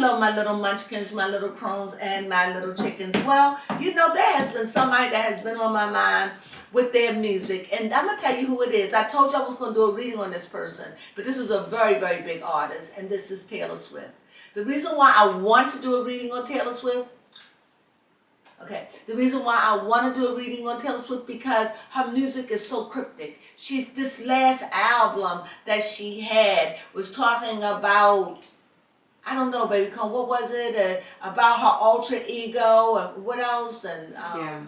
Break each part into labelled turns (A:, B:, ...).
A: Hello, my little munchkins, my little crones, and my little chickens. Well, you know, there has been somebody that has been on my mind with their music, and I'm going to tell you who it is. I told you I was going to do a reading on this person, but this is a very, very big artist, and this is Taylor Swift. The reason why I want to do a reading on Taylor Swift, the reason why I want to do a reading on Taylor Swift because her music is so cryptic. This last album that she had was talking about, I don't know, Baby Crone, what was it? About her alter ego, and what else? And
B: how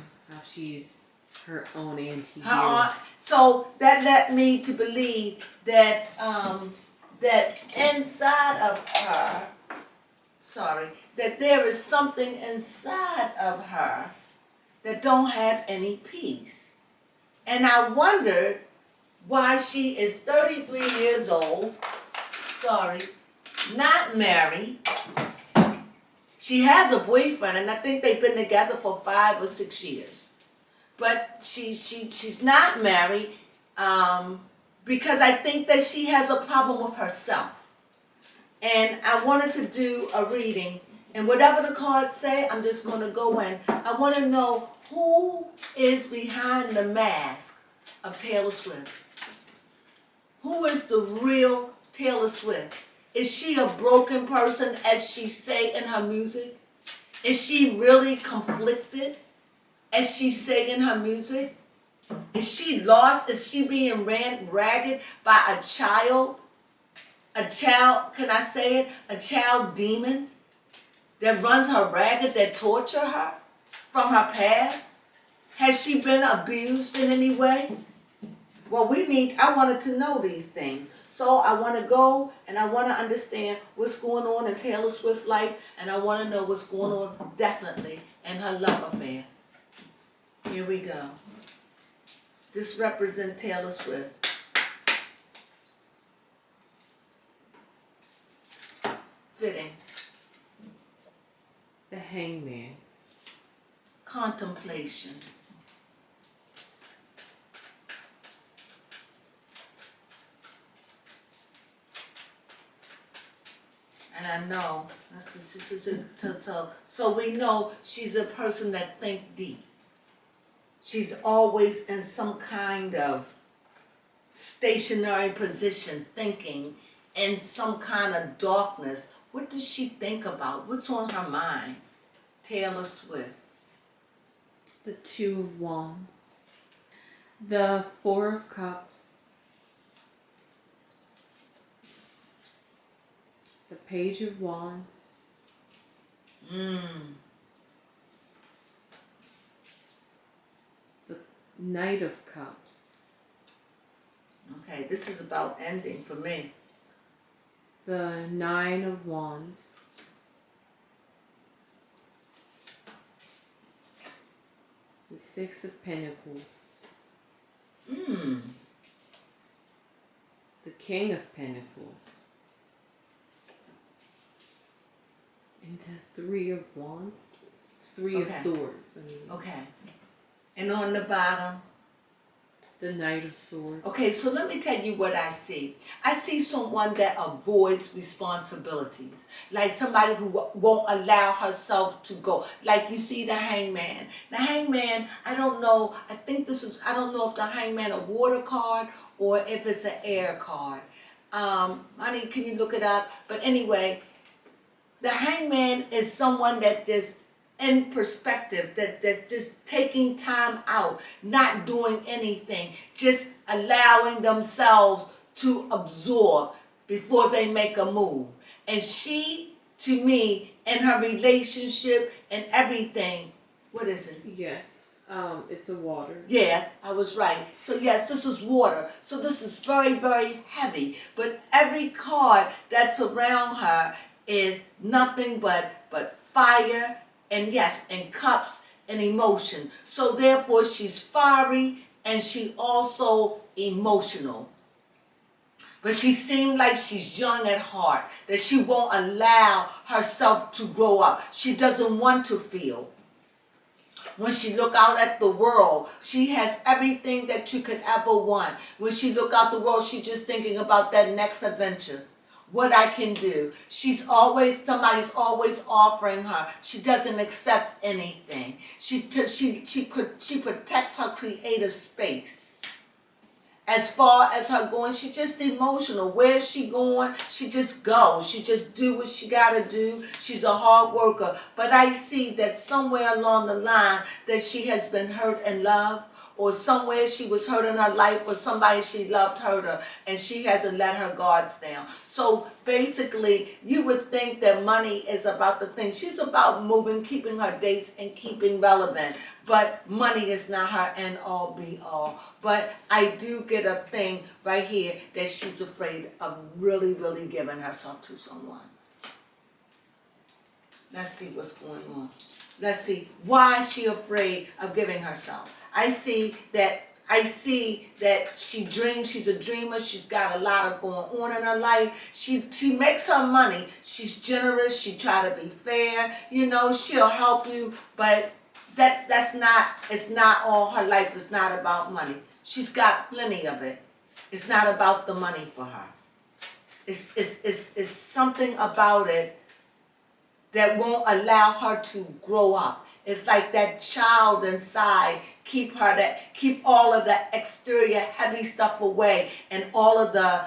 B: she's her own anti-hero.
A: So that led me to believe that that inside of her, that there is something inside of her that don't have any peace. And I wondered why she is 33 years old, not married. She has a boyfriend, and I think they've been together for 5 or 6 years. But she's not married because I think that she has a problem with herself. And I wanted to do a reading, and whatever the cards say, I'm just going to go in. I want to know who is behind the mask of Taylor Swift. Who is the real Taylor Swift? Is she a broken person, as she say in her music? Is she really conflicted, as she say in her music? Is she lost? Is she being ran ragged by a child? A child, can I say it? A child demon that runs her ragged, that torture her from her past? Has she been abused in any way? Well, I wanted to know these things. So I want to go and I want to understand what's going on in Taylor Swift's life, and I want to know what's going on definitely in her love affair. Here we go. This represents Taylor Swift. Fitting.
B: The Hangman.
A: Contemplation. And I know, so we know she's a person that thinks deep. She's always in some kind of stationary position, thinking in some kind of darkness. What does she think about? What's on her mind? Taylor Swift.
B: The Two of Wands. The Four of Cups. The Page of Wands. The Knight of Cups.
A: Okay, this is about ending for me.
B: The Nine of Wands. The Six of Pentacles. The King of Pentacles. And the Three of Wands. Three of Swords.
A: Okay. And on the bottom?
B: The Knight of Swords.
A: Okay, so let me tell you what I see. I see someone that avoids responsibilities. Like somebody who won't allow herself to go. Like you see the Hangman. The Hangman, I don't know. I don't know if the Hangman a water card or if it's an air card. Honey, can you look it up? But anyway, the Hangman is someone that just in perspective, that just taking time out, not doing anything, just allowing themselves to absorb before they make a move. And she, to me, in her relationship and everything, what is it?
B: Yes, it's a water.
A: Yeah, I was right. So yes, this is water. So this is very, very heavy. But every card that's around her is nothing but fire, and yes, and cups and emotion. So therefore she's fiery and she also emotional. But she seemed like she's young at heart, that she won't allow herself to grow up. She doesn't want to feel. When she look out at the world, she has everything that you could ever want. When she look out the world, she's just thinking about that next adventure. what I can do. Somebody's always offering her. She doesn't accept anything. She protects her creative space. As far as her going, she's just emotional. Where's she going? She just goes. She just do what she gotta do. She's a hard worker. But I see that somewhere along the line that she has been hurt and loved, or somewhere she was hurt in her life, or somebody she loved hurt her, and she hasn't let her guards down. So basically, you would think that money is about the thing. She's about moving, keeping her dates, and keeping relevant. But money is not her end all be all. But I do get a thing right here that she's afraid of really, really giving herself to someone. Let's see what's going on. Let's see, why is she afraid of giving herself? I see that she dreams. She's a dreamer. She's got a lot of going on in her life. She makes her money. She's generous. She try to be fair. You know, she'll help you, but it's not all her life. It's not about money. She's got plenty of it. It's not about the money for her. It's something about it that won't allow her to grow up. It's like that child inside. Keep all of the exterior heavy stuff away, and all of the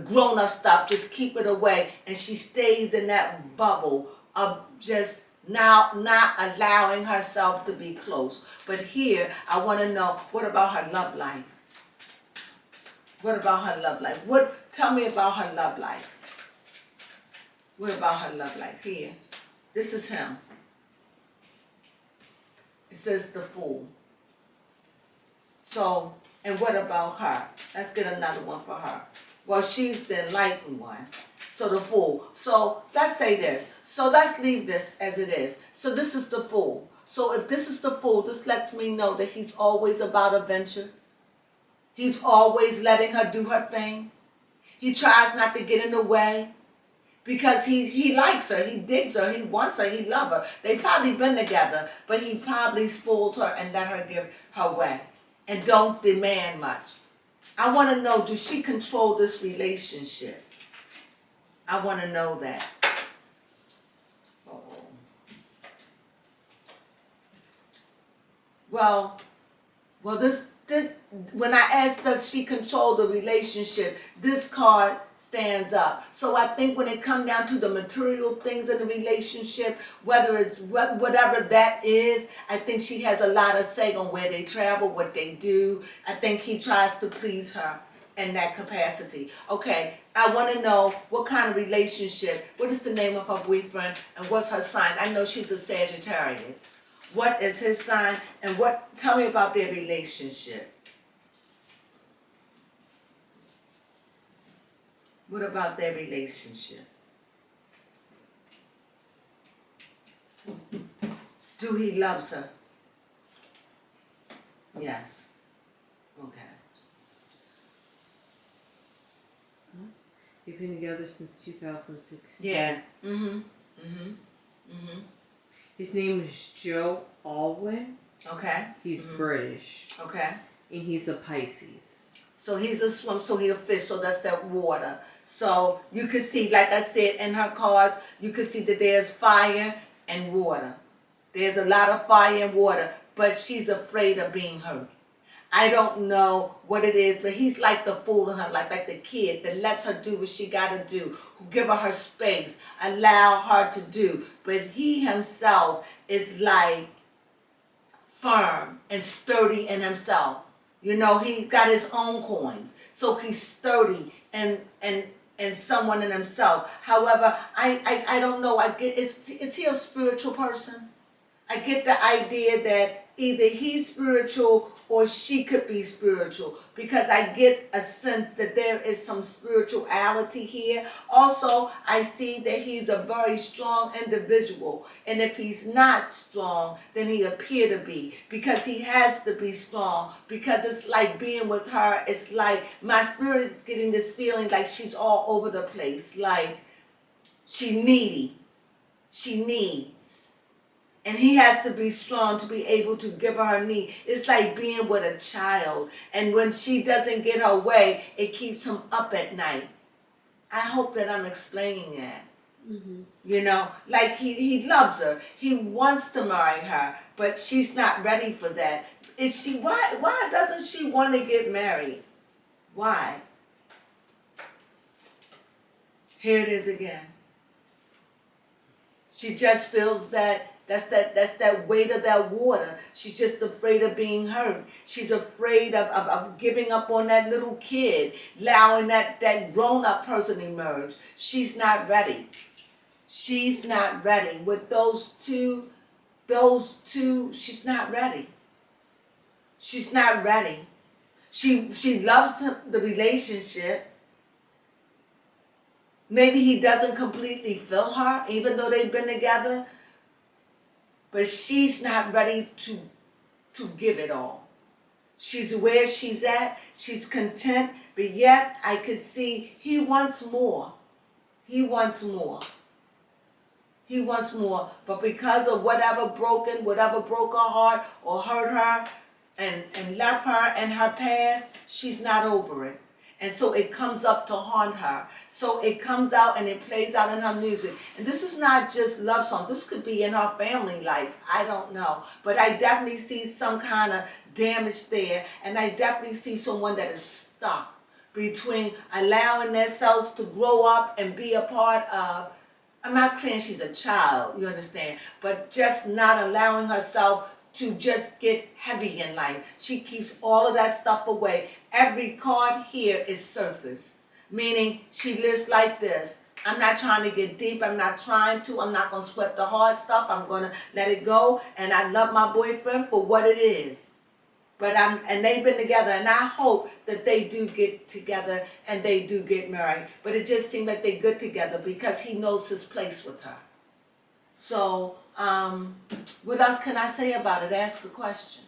A: grown-up stuff, just keep it away. And she stays in that bubble of just now not allowing herself to be close. But here, I want to know, what about her love life? What about her love life? Tell me about her love life. What about her love life? Here. This is him. It says the Fool. So, and what about her? Let's get another one for her. Well, she's the enlightened one. So the Fool. So let's say this. So let's leave this as it is. So this is the Fool. So if this is the Fool, this lets me know that he's always about adventure. He's always letting her do her thing. He tries not to get in the way. Because he likes her, he digs her, he wants her, he loves her. They probably been together, but he probably spoils her and let her give her way. And don't demand much. I want to know, does she control this relationship? I want to know that. Uh-oh. Well, this, when I asked, does she control the relationship, this card stands up. So I think when it comes down to the material things in the relationship, whether it's whatever that is, I think she has a lot of say on where they travel, what they do. I think he tries to please her in that capacity. Okay, I want to know what kind of relationship, what is the name of her boyfriend, and what's her sign? I know she's a Sagittarius. What is his sign, and tell me about their relationship. What about their relationship? Do he loves her? Yes. Okay.
B: They've been together since 2016.
A: Yeah.
B: His name is Joe Alwyn.
A: Okay.
B: He's British.
A: Okay.
B: And he's a Pisces.
A: So he's a he's a fish, so that's that water. So you can see, like I said, in her cards, you can see that there's fire and water. There's a lot of fire and water, but she's afraid of being hurt. I don't know what it is, but he's like the fool in her life, like the kid that lets her do what she got to do, who give her space, allow her to do. But he himself is like firm and sturdy in himself. You know, he got his own coins, so he's sturdy and someone in himself. However, I don't know. I get is he a spiritual person? I get the idea that either he's spiritual or she could be spiritual, because I get a sense that there is some spirituality here. Also, I see that he's a very strong individual, and if he's not strong, then he appear to be, because he has to be strong, because it's like being with her, it's like my spirit's getting this feeling like she's all over the place, like she's needy, she needs. And he has to be strong to be able to give her need. It's like being with a child. And when she doesn't get her way, it keeps him up at night. I hope that I'm explaining that.
B: Mm-hmm.
A: You know, like he loves her. He wants to marry her, but she's not ready for that. Is she, why doesn't she want to get married? Why? Here it is again. She just feels that that's that weight of that water. She's just afraid of being hurt. She's afraid of giving up on that little kid, allowing that grown-up person emerge. She's not ready. She's not ready. With those two, she's not ready. She's not ready. She loves the relationship. Maybe he doesn't completely feel her, even though they've been together. But she's not ready to give it all. She's where she's at. She's content. But yet I could see he wants more. He wants more. He wants more. But because of whatever broke her heart or hurt her and left her in her past, she's not over it. And so it comes up to haunt her. So it comes out and it plays out in her music. And this is not just love song. This could be in her family life. I don't know. But I definitely see some kind of damage there. And I definitely see someone that is stuck between allowing themselves to grow up and be a part of, I'm not saying she's a child, you understand, but just not allowing herself to just get heavy in life. She keeps all of that stuff away. Every card here is surface, meaning she lives like this. I'm not trying to get deep. I'm not going to sweat the hard stuff. I'm going to let it go. And I love my boyfriend for what it is. And they've been together, and I hope that they do get together and they do get married. But it just seemed like they're good together because he knows his place with her. So, what else can I say about it? Ask a question.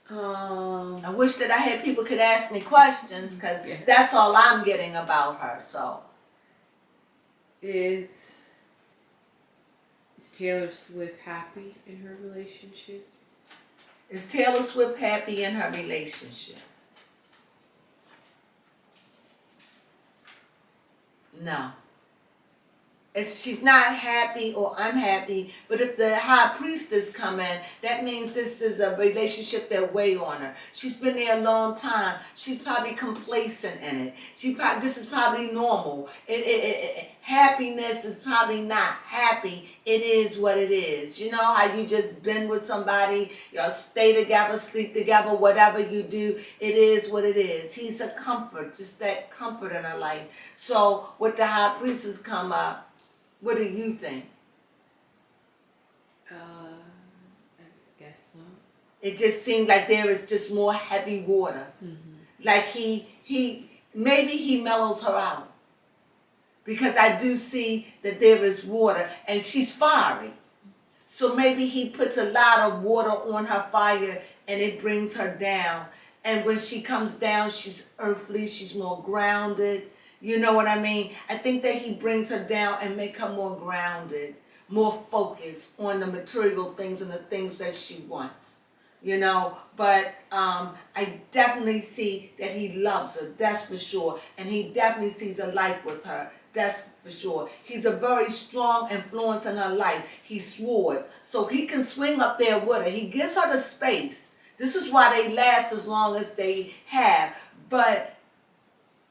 A: I wish that I had people could ask me questions because that's all I'm getting about her. So,
B: Is Taylor Swift happy in her relationship?
A: is Taylor Swift happy in her relationship? No. She's not happy or unhappy, but if the high priestess come in, that means this is a relationship that weigh on her. She's been there a long time. She's probably complacent in it. This is probably normal. Happiness is probably not happy. It is what it is. You know how you just been with somebody, y'all stay together, sleep together, whatever you do, it is what it is. He's a comfort, just that comfort in her life. So with the high priestess come up, what do you think?
B: I guess so.
A: It just seemed like there is just more heavy water. Mm-hmm. Like maybe he mellows her out. Because I do see that there is water and she's fiery. So maybe he puts a lot of water on her fire and it brings her down. And when she comes down, she's earthly, she's more grounded. You know what I mean? I think that he brings her down and make her more grounded, more focused on the material things and the things that she wants. You know, but I definitely see that he loves her, that's for sure. And he definitely sees a life with her, that's for sure. He's a very strong influence in her life. He swords, so he can swing up there with her. He gives her the space. This is why they last as long as they have. But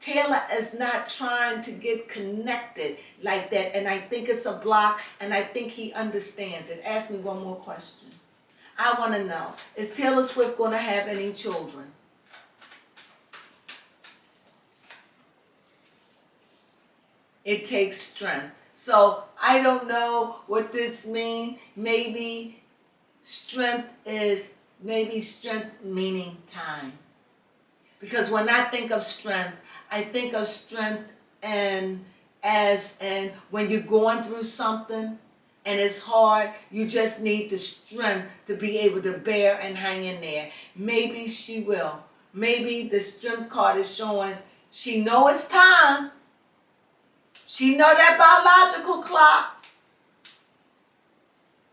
A: Taylor is not trying to get connected like that, and I think it's a block, and I think he understands it. Ask me one more question. I want to know, is Taylor Swift going to have any children? It takes strength. So I don't know what this means. Maybe strength meaning time. Because when I think of strength, I think of strength and when you're going through something and it's hard, you just need the strength to be able to bear and hang in there. Maybe she will. Maybe the strength card is showing she know it's time. She know that biological clock.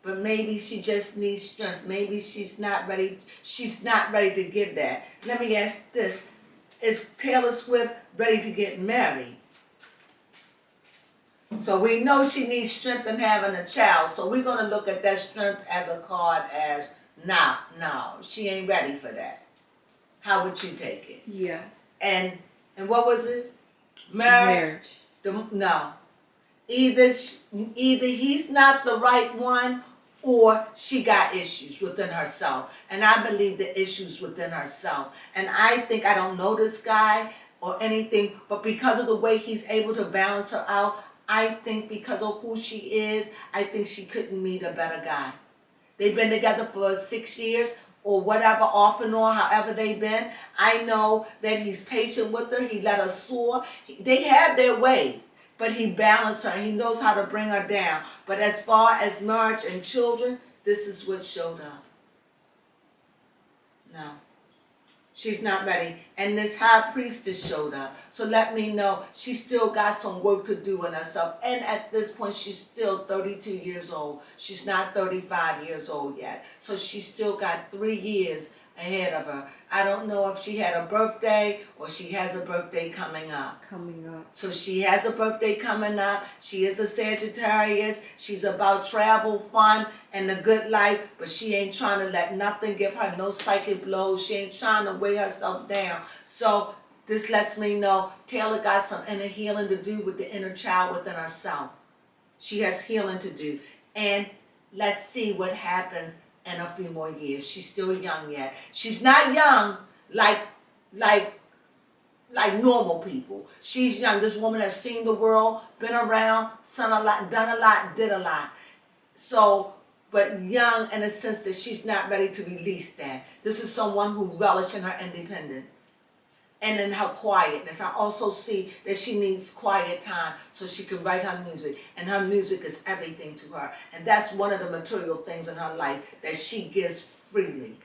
A: But maybe she just needs strength. Maybe she's not ready to give that. Let me ask this. is Taylor Swift ready to get married? So we know she needs strength in having a child. So we're going to look at that strength as a card as, no, she ain't ready for that. How would you take it?
B: Yes.
A: And what was it? Marriage. No. Either he's not the right one, or she got issues within herself. And I believe the issues within herself. And I think, I don't know this guy or anything, but because of the way he's able to balance her out, I think because of who she is, I think she couldn't meet a better guy. They've been together for 6 years or whatever, off and on, however they've been. I know that he's patient with her. He let her soar. They had their way, but he balanced her. He knows how to bring her down. But as far as marriage and children, this is what showed up. No. She's not ready. And this high priestess showed up. So let me know she still got some work to do in herself. And at this point, she's still 32 years old. She's not 35 years old yet. So she's still got 3 years ahead of her. I don't know if she had a birthday or she has a birthday coming up. So she has a birthday coming up. She is a Sagittarius. She's about travel, fun, and the good life, but she ain't trying to let nothing give her no psychic blows. She ain't trying to weigh herself down. So this lets me know Taylor got some inner healing to do with the inner child within herself. She has healing to do. And let's see what happens in a few more years. She's still young yet. She's not young like normal people. She's young. This woman has seen the world, been around, seen a lot, done a lot, did a lot. So, but young in a sense that she's not ready to release that. This is someone who relishes in her independence and in her quietness. I also see that she needs quiet time so she can write her music. And her music is everything to her. And that's one of the material things in her life that she gives freely.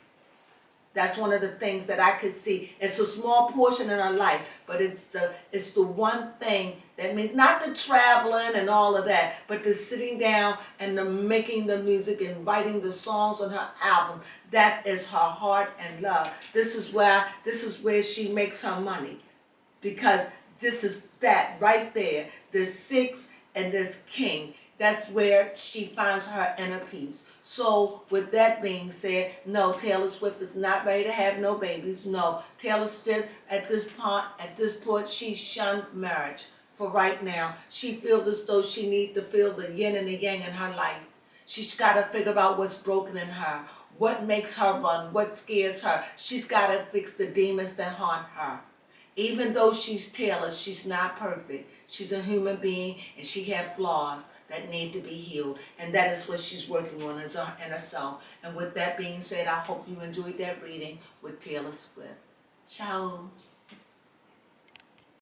A: That's one of the things that I could see. It's a small portion in her life, but it's the one thing that means not the traveling and all of that, but the sitting down and the making the music and writing the songs on her album. That is her heart and love. This is where she makes her money, because this is that right there, this 6 and this king. That's where she finds her inner peace. So with that being said, no, Taylor Swift is not ready to have no babies. No, Taylor Swift at this point, she shunned marriage for right now. She feels as though she needs to feel the yin and the yang in her life. She's got to figure out what's broken in her, what makes her run, what scares her. She's got to fix the demons that haunt her. Even though she's Taylor, she's not perfect. She's a human being, and she has flaws that need to be healed. And that is what she's working on in herself. And with that being said, I hope you enjoyed that reading with Taylor Swift. Ciao.